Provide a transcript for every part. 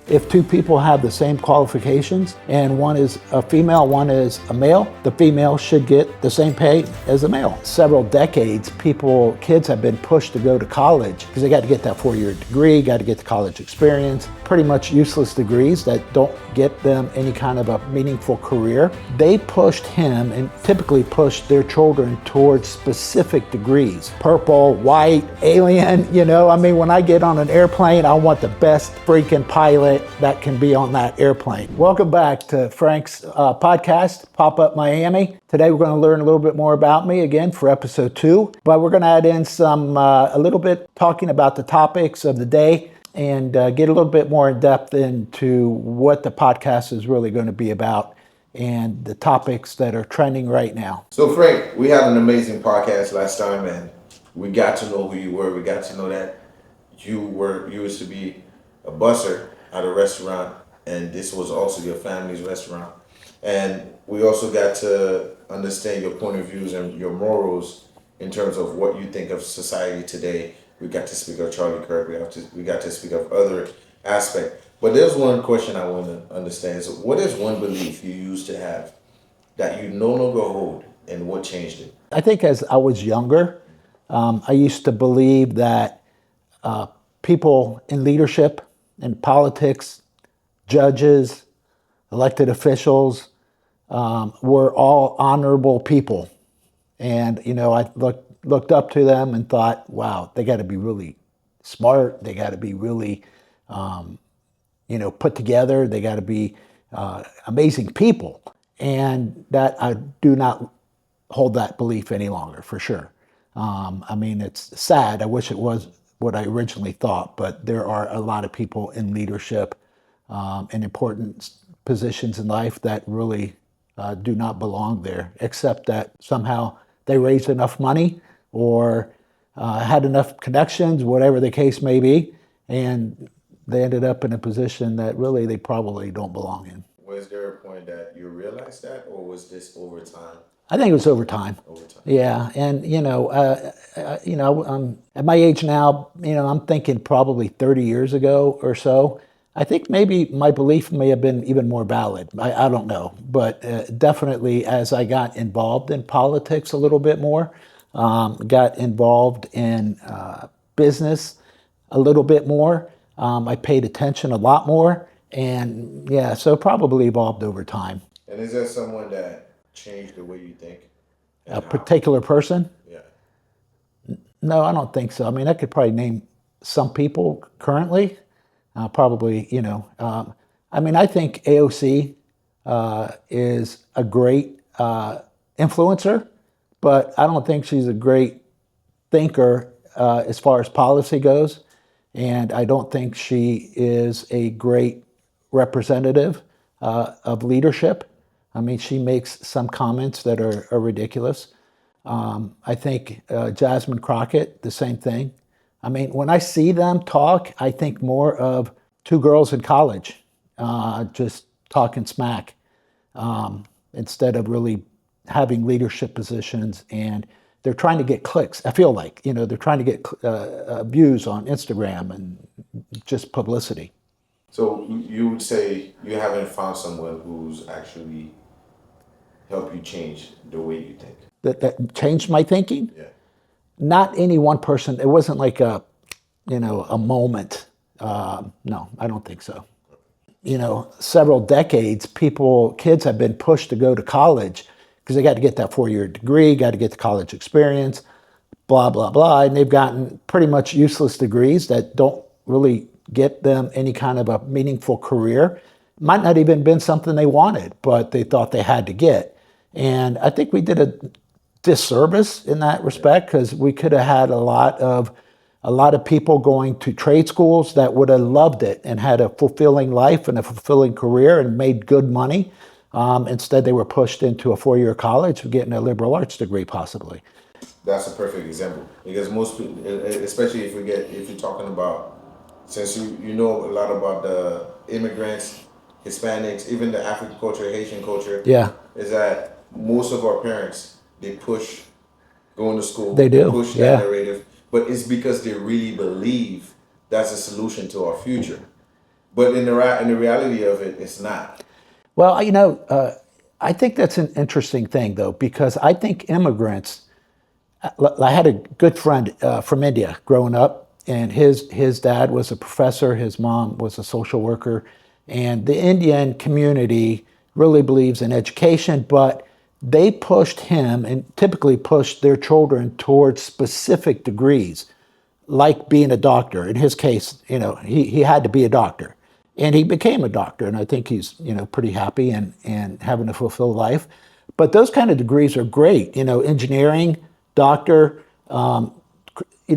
If two people have the same qualifications and one is a female, one is a male, the female should get the same pay as the male. Several decades, kids have been pushed to go to college because they got to get that 4-year degree, got to get the college experience, pretty much useless degrees that don't get them any kind of a meaningful career. They pushed him and typically pushed their children towards specific degrees. Purple, white, alien, when I get on an airplane, I want the best freaking pilot that can be on that airplane. Welcome back to Frank's podcast, Pop Up Miami. Today we're going to learn a little bit more about me again for episode 2, but we're going to add in a little bit talking about the topics of the day and get a little bit more in depth into what the podcast is really going to be about and the topics that are trending right now. So Frank, we had an amazing podcast last time and we got to know who you were. We got to know that you used to be a busser at a restaurant, and this was also your family's restaurant. And we also got to understand your point of views and your morals in terms of what you think of society today. We got to speak of Charlie Kirk. We got to speak of other aspects. But there's one question I want to understand. So what is one belief you used to have that you no longer hold, and what changed it? I think as I was younger, I used to believe that people in leadership, in politics, judges, elected officials, were all honorable people. And, I looked up to them and thought, wow, they got to be really smart. They got to be really, put together. They got to be amazing people. And that I do not hold that belief any longer, for sure. It's sad. I wish it was what I originally thought, but there are a lot of people in leadership and important positions in life that really do not belong there, except that somehow they raised enough money or had enough connections, whatever the case may be, and they ended up in a position that really they probably don't belong in. Was there a point that you realized that, or was this over time? I think it was over time. Yeah, and I'm at my age now. I'm thinking probably 30 years ago or so. I think maybe my belief may have been even more valid. I don't know, but definitely as I got involved in politics a little bit more, got involved in business a little bit more. I paid attention a lot more, and yeah, so probably evolved over time. And is there someone that changed the way you think? A particular person? Yeah. No, I don't think so. I could probably name some people currently. Probably, I think AOC is a great influencer, but I don't think she's a great thinker as far as policy goes. And I don't think she is a great representative of leadership. She makes some comments that are ridiculous. I think Jasmine Crockett, the same thing. When I see them talk, I think more of two girls in college just talking smack instead of really having leadership positions. And they're trying to get clicks. I feel like, they're trying to get views on Instagram and just publicity. So you would say you haven't found someone who's actually helped you change the way you think? That changed my thinking? Yeah. Not any one person. It wasn't like a moment. No, I don't think so. Several decades, kids have been pushed to go to college because they got to get that 4-year degree, got to get the college experience, blah, blah, blah. And they've gotten pretty much useless degrees that don't really get them any kind of a meaningful career. Might not even been something they wanted, but they thought they had to get. And I think we did a disservice in that respect because we could have had a lot of people going to trade schools that would have loved it and had a fulfilling life and a fulfilling career and made good money. Instead, they were pushed into a 4-year college getting a liberal arts degree, possibly. That's a perfect example because most people, especially if you're talking about, since you know a lot about the immigrants, Hispanics, even the African culture, Haitian culture. Yeah. Is that most of our parents, they push going to school. They do. Push that narrative, but it's because they really believe that's a solution to our future. But in the reality of it, it's not. Well, I think that's an interesting thing, though, because I think immigrants. I had a good friend from India growing up, and his dad was a professor, his mom was a social worker, and the Indian community really believes in education, but they pushed him and typically pushed their children towards specific degrees, like being a doctor. In his case, he had to be a doctor. And he became a doctor, and I think he's, pretty happy and having a fulfilled life. But those kind of degrees are great, engineering, doctor,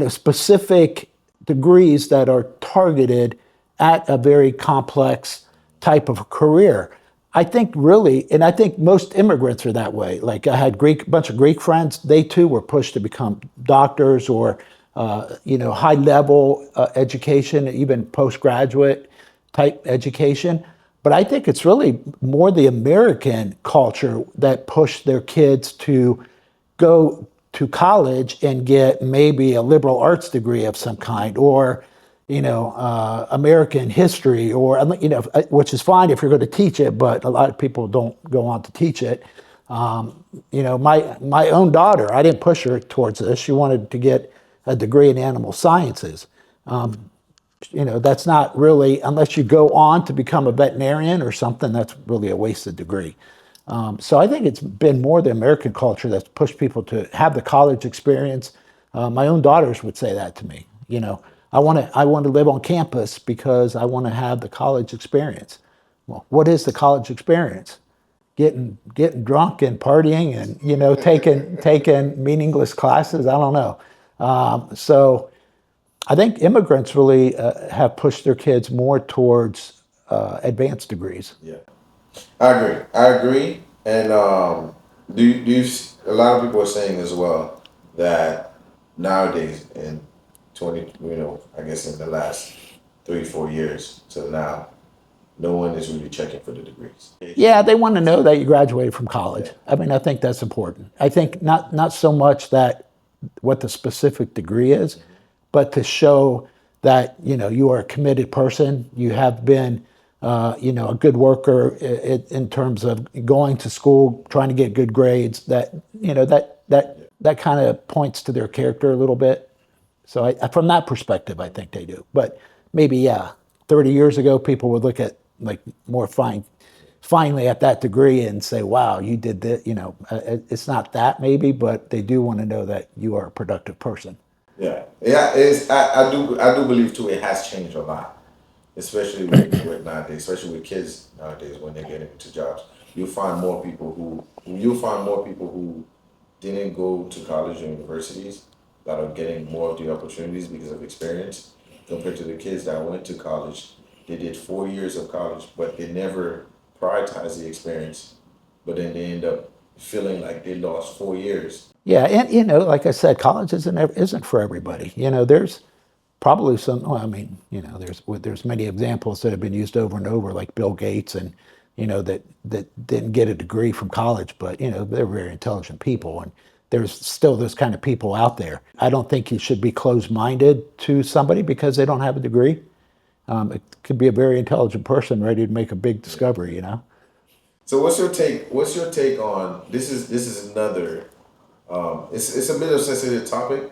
specific degrees that are targeted at a very complex type of career. I think really, and I think most immigrants are that way. Like I had a bunch of Greek friends, they too were pushed to become doctors or, high level education, even postgraduate type education. But I think it's really more the American culture that pushed their kids to go to college and get maybe a liberal arts degree of some kind, or American history, or which is fine if you're going to teach it, but a lot of people don't go on to teach it. My own daughter, I didn't push her towards this. She wanted to get a degree in animal sciences. That's not really, unless you go on to become a veterinarian or something, that's really a wasted degree. So I think it's been more the American culture that's pushed people to have the college experience. My own daughters would say that to me. I want to live on campus because I want to have the college experience. Well, what is the college experience? Getting drunk and partying and taking meaningless classes. I don't know. So I think immigrants really have pushed their kids more towards advanced degrees. Yeah, I agree. And a lot of people are saying as well that nowadays in 20, I guess in the last 3-4 years till now, no one is really checking for the degrees. Yeah, they want to know that you graduated from college. Yeah. I mean, I think that's important. I think not so much that what the specific degree is, but to show that you are a committed person. You have been a good worker in terms of going to school, trying to get good grades. That kind of points to their character a little bit. So from that perspective, I think they do. But maybe 30 years ago, people would look at like more finally at that degree and say, "Wow, you did this." It's not that maybe, but they do want to know that you are a productive person. Yeah. I do believe too. It has changed a lot, especially with nowadays, especially with kids nowadays when they get into jobs. You'll find more people who didn't go to college or universities that are getting more of the opportunities because of experience compared to the kids that went to college. They did 4 years of college, but they never prioritized the experience. But then they end up feeling like they lost 4 years. Yeah, and like I said, college isn't for everybody. There's probably some. Well, I mean, there's many examples that have been used over and over, like Bill Gates, and that didn't get a degree from college, but they're very intelligent people, and there's still those kind of people out there. I don't think you should be closed-minded to somebody because they don't have a degree. It could be a very intelligent person ready to make a big discovery. So what's your take on this? Is another. It's a bit of a sensitive topic.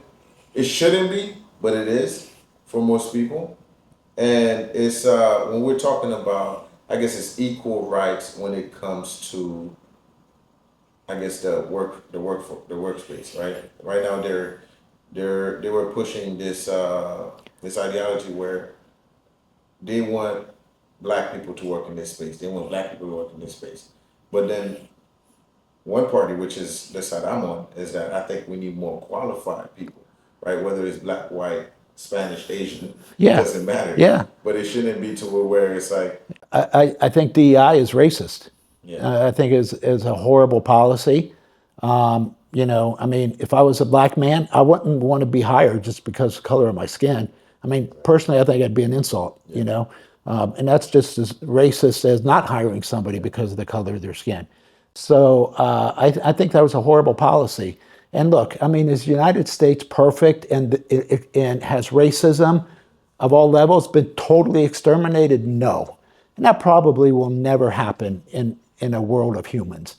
It shouldn't be, but it is for most people. And it's when we're talking about, I guess it's equal rights when it comes to, I guess the workspace, right? Right now they were pushing this ideology where they want black people to work in this space. They want black people to work in this space. But then one party, which is the side I'm on, is that I think we need more qualified people, right? Whether it's black, white, Spanish, Asian, it doesn't matter. Yeah. But it shouldn't be to where it's like. I think DEI is racist. Yeah. I think is a horrible policy. I mean, if I was a black man, I wouldn't want to be hired just because of the color of my skin. I mean, personally, I think it'd be an insult, and that's just as racist as not hiring somebody because of the color of their skin. So I think that was a horrible policy. And look, I mean, is the United States perfect and has racism? of all levels been totally exterminated? No. And that probably will never happen in a world of humans.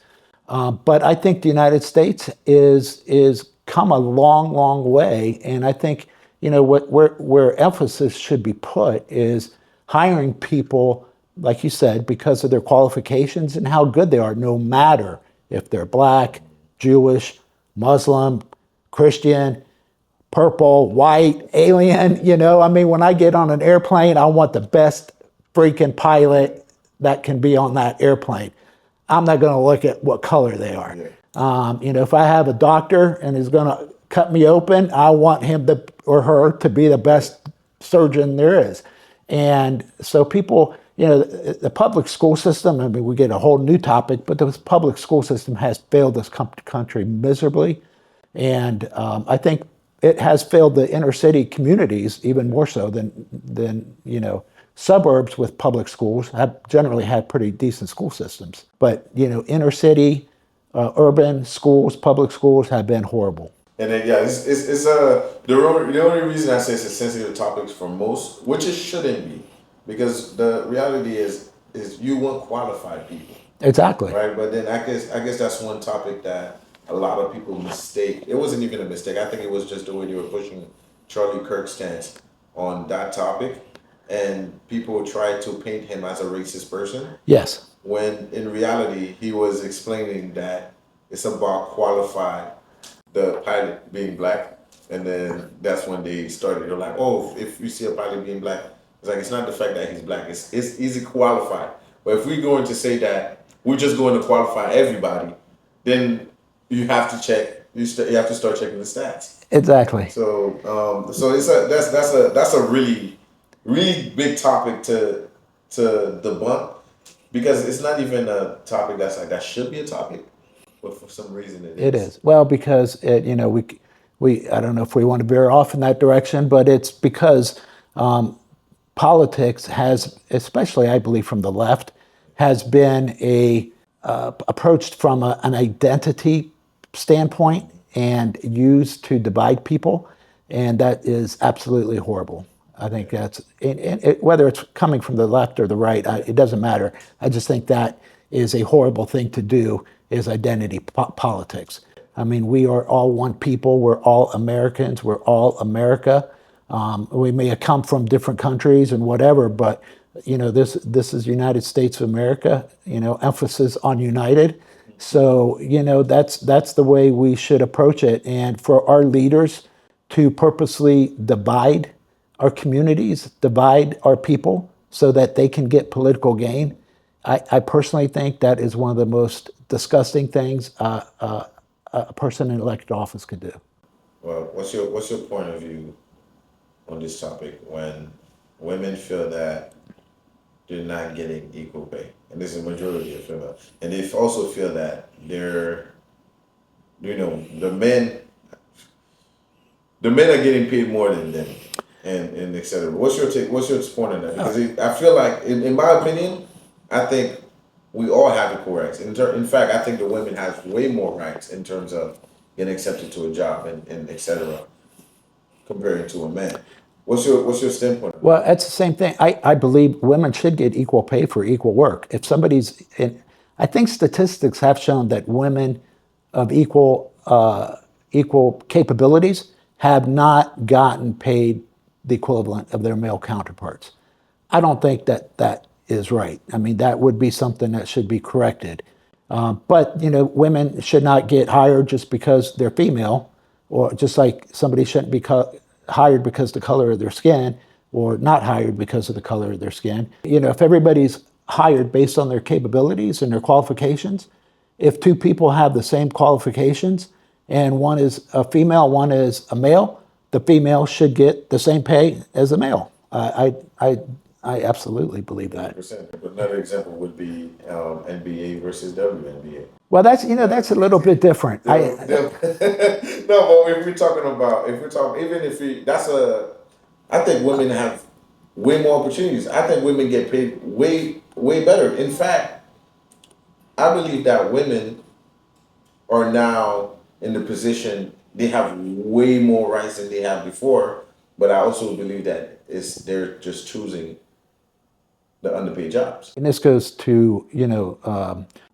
But I think the United States is come a long, long way. And I think, where emphasis should be put is hiring people, like you said, because of their qualifications and how good they are, no matter if they're black, Jewish, Muslim, Christian, purple, white, alien. When I get on an airplane, I want the best freaking pilot that can be on that airplane. I'm not going to look at what color they are. If I have a doctor and is going to cut me open, I want him or her to be the best surgeon there is. And so people, the public school system, I mean, we get a whole new topic, but the public school system has failed this country miserably. And I think it has failed the inner city communities even more so than suburbs with public schools have generally had pretty decent school systems. But inner city, urban schools, public schools have been horrible. And then it's the only reason I say it's a sensitive topic for most, which it shouldn't be, because the reality is you want qualified people. Exactly. Right, but then I guess that's one topic that a lot of people mistake. It wasn't even a mistake. I think it was just the way they were pushing Charlie Kirk's stance on that topic, and people tried to paint him as a racist person. Yes. When in reality he was explaining that it's about qualified, the pilot being black, and then that's when they started. They're like, oh, if you see a pilot being black, it's like it's not the fact that he's black. It's easy qualified. But if we're going to say that we're just going to qualify everybody, then you have to check. You have to start checking the stats. Exactly. So that's a really big topic to debunk, because it's not even a topic that's like that should be a topic, but for some reason it is. It is. Well, because we I don't know if we want to veer off in that direction, but it's because politics has, especially I believe from the left, has been approached from an identity standpoint and used to divide people, and that is absolutely horrible. I think that's whether it's coming from the left or the right, it doesn't matter. I just think that is a horrible thing to do, is identity politics. I mean, we are all one people. We're all Americans. We're all America. We may have come from different countries and whatever, but this is United States of America. Emphasis on united. So that's the way we should approach it. And for our leaders to purposely divide our communities, divide our people, so that they can get political gain, I personally think that is one of the most disgusting things a person in elected office could do. Well, what's your point of view on this topic when women feel that they're not getting equal pay, and this is a majority of female, and they also feel that they're, the men are getting paid more than them, and et cetera. What's your take? What's your point on that? Because I feel like, in my opinion, I think we all have equal rights. In fact, I think the women have way more rights in terms of getting accepted to a job and et cetera, compared to a man. What's your standpoint? Well, it's the same thing. I believe women should get equal pay for equal work. If somebody's I think statistics have shown that women of equal capabilities have not gotten paid the equivalent of their male counterparts. I don't think that is right. I mean, that would be something that should be corrected. But women should not get hired just because they're female, or just like somebody shouldn't be hired because of the color of their skin, or not hired because of the color of their skin. If everybody's hired based on their capabilities and their qualifications, if two people have the same qualifications and one is a female, one is a male, the female should get the same pay as the male. I absolutely believe that. 100%. Another example would be NBA versus WNBA. Well, that's a little bit different. No, but I think women have way more opportunities. I think women get paid way better. In fact, I believe that women are now in the position, they have way more rights than they have before. But I also believe that they're just choosing the underpaid jobs. And this goes to,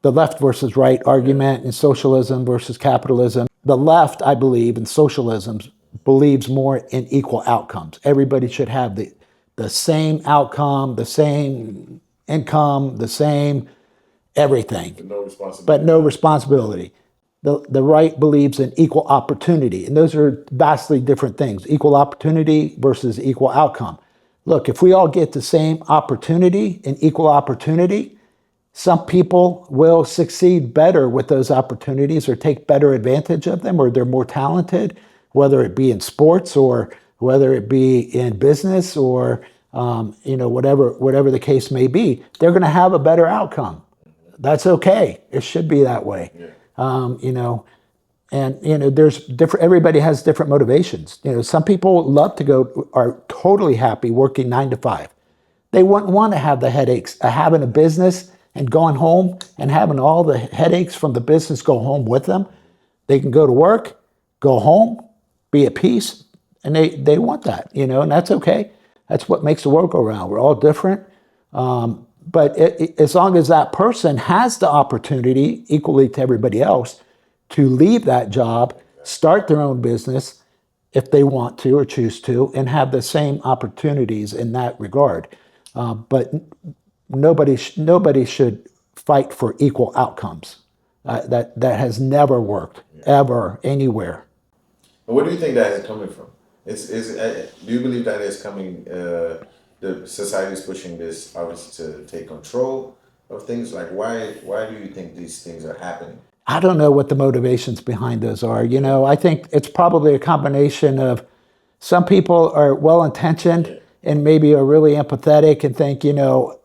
the left versus right argument and socialism versus capitalism. The left, I believe, in socialism believes more in equal outcomes. Everybody should have the same outcome, the same income, the same everything, No responsibility. but no responsibility. The right believes in equal opportunity, and those are vastly different things. Equal opportunity versus equal outcome. Look, if we all get the same opportunity and equal opportunity, some people will succeed better with those opportunities or take better advantage of them, or they're more talented, whether it be in sports or whether it be in business or whatever the case may be. They're going to have a better outcome. That's okay. It should be that way. Yeah. There's different. Everybody has different motivations. Some people love to go, are totally happy working 9 to 5. They wouldn't want to have the headaches of having a business and going home and having all the headaches from the business go home with them. They can go to work, go home, be at peace, and they want that, and that's okay. That's what makes the world go round. We're all different. But as long as that person has the opportunity, equally to everybody else, to leave that job, start their own business if they want to or choose to, and have the same opportunities in that regard. But nobody should fight for equal outcomes. That has never worked, ever, anywhere. And where do you think that is coming from? Do you believe that is coming? The society is pushing this, obviously, to take control of things. Like, why do you think these things are happening? I don't know what the motivations behind those are. I think it's probably a combination of some people are well-intentioned and maybe are really empathetic and think,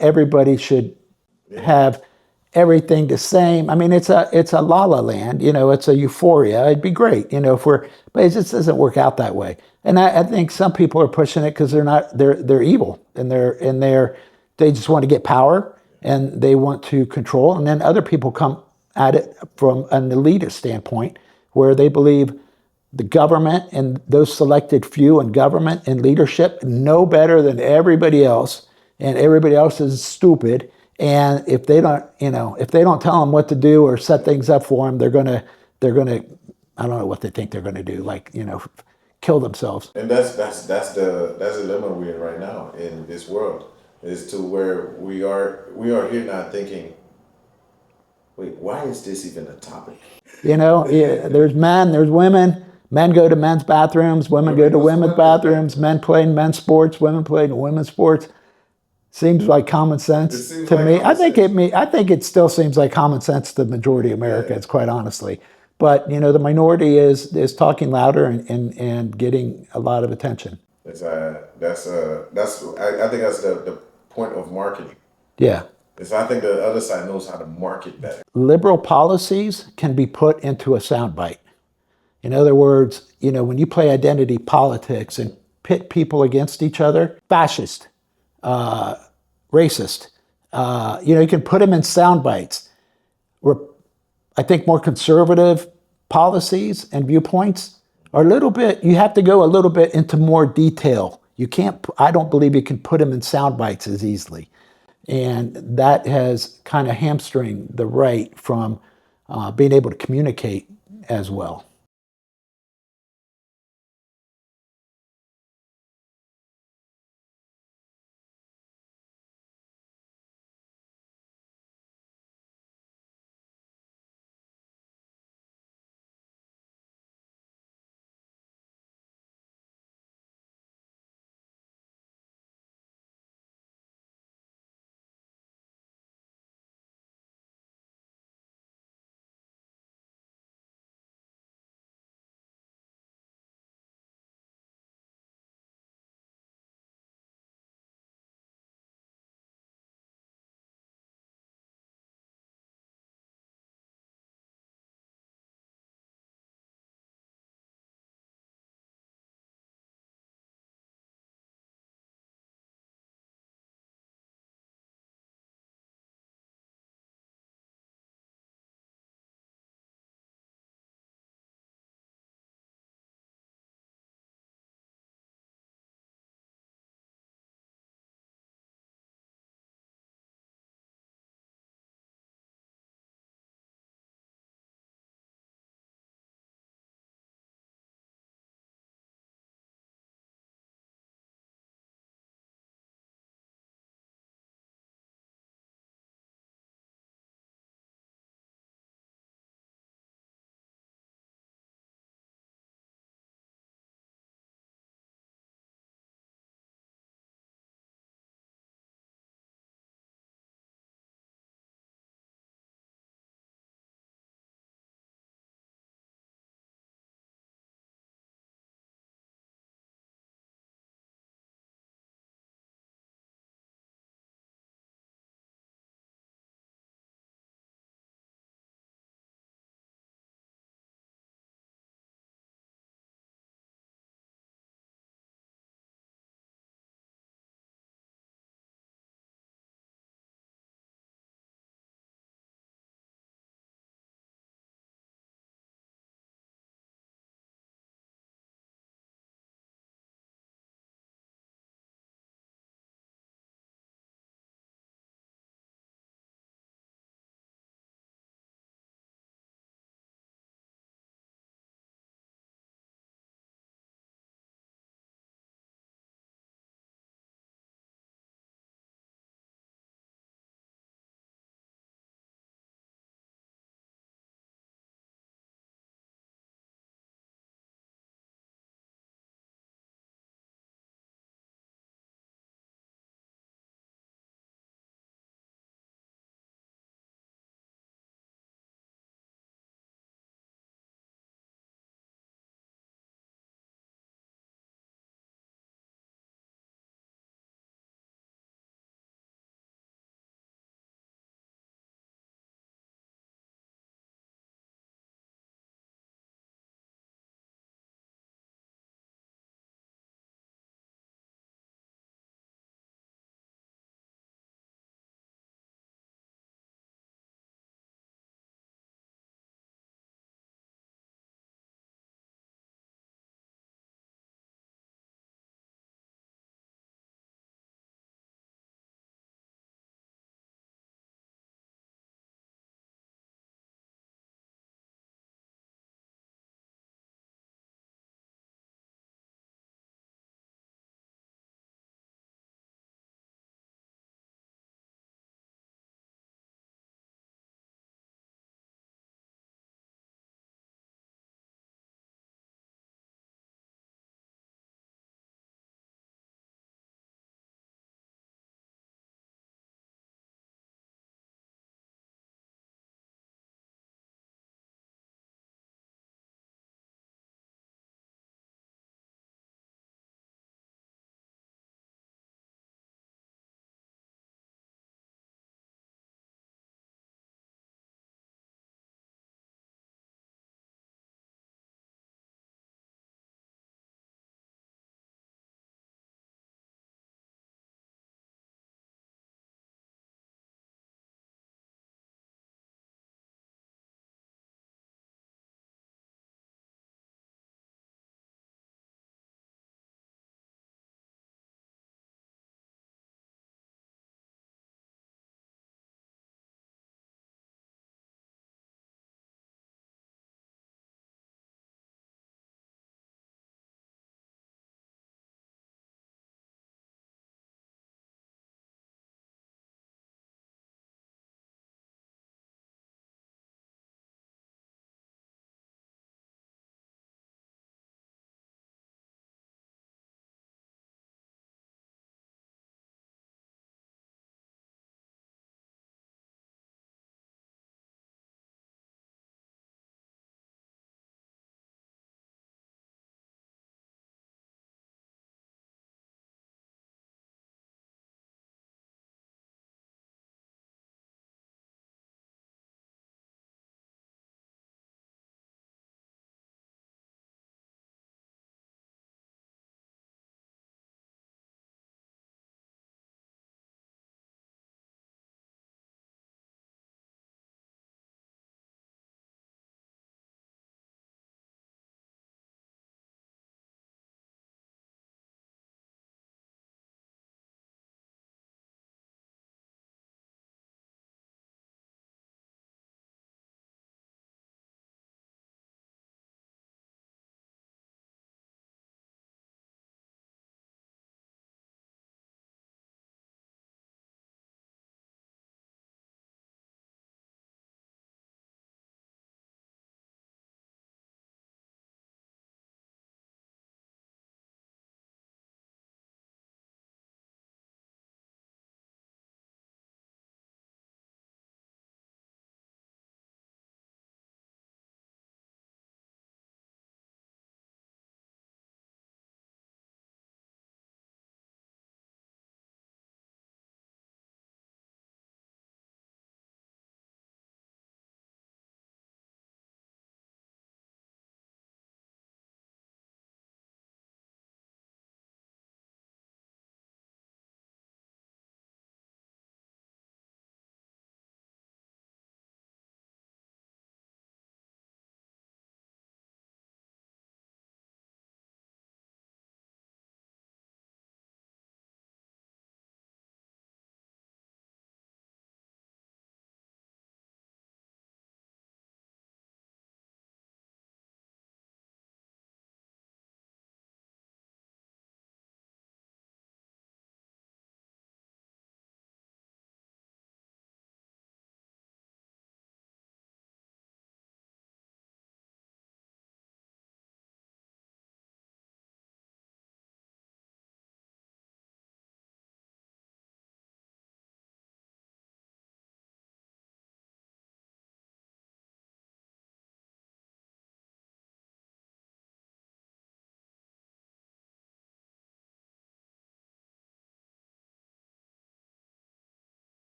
everybody should have everything the same. I mean, it's a la-la land, it's a euphoria. It'd be great, but it just doesn't work out that way. And I think some people are pushing it because they're evil and they just want to get power and they want to control. And then other people come at it from an elitist standpoint where they believe the government and those selected few in government and leadership know better than everybody else, and everybody else is stupid. And if they don't tell them what to do or set things up for them, they're gonna, I don't know what they think they're gonna do, kill themselves. And that's the dilemma we're in right now in this world, is to where we are here now thinking, wait, why is this even a topic? There's men, there's women. Men go to men's bathrooms, women go to women's bathrooms, men play in men's sports, women play in women's sports. Seems like common sense to me. I think it still seems like common sense to the majority of Americans, quite honestly. But the minority is talking louder and getting a lot of attention. I think that's the point of marketing. Yeah. I think the other side knows how to market better. Liberal policies can be put into a soundbite. In other words, when you play identity politics and pit people against each other, fascist, racist, you can put them in sound bites. I think more conservative policies and viewpoints are you have to go a little bit into more detail. I don't believe you can put them in sound bites as easily. And that has kind of hamstringed the right from being able to communicate as well.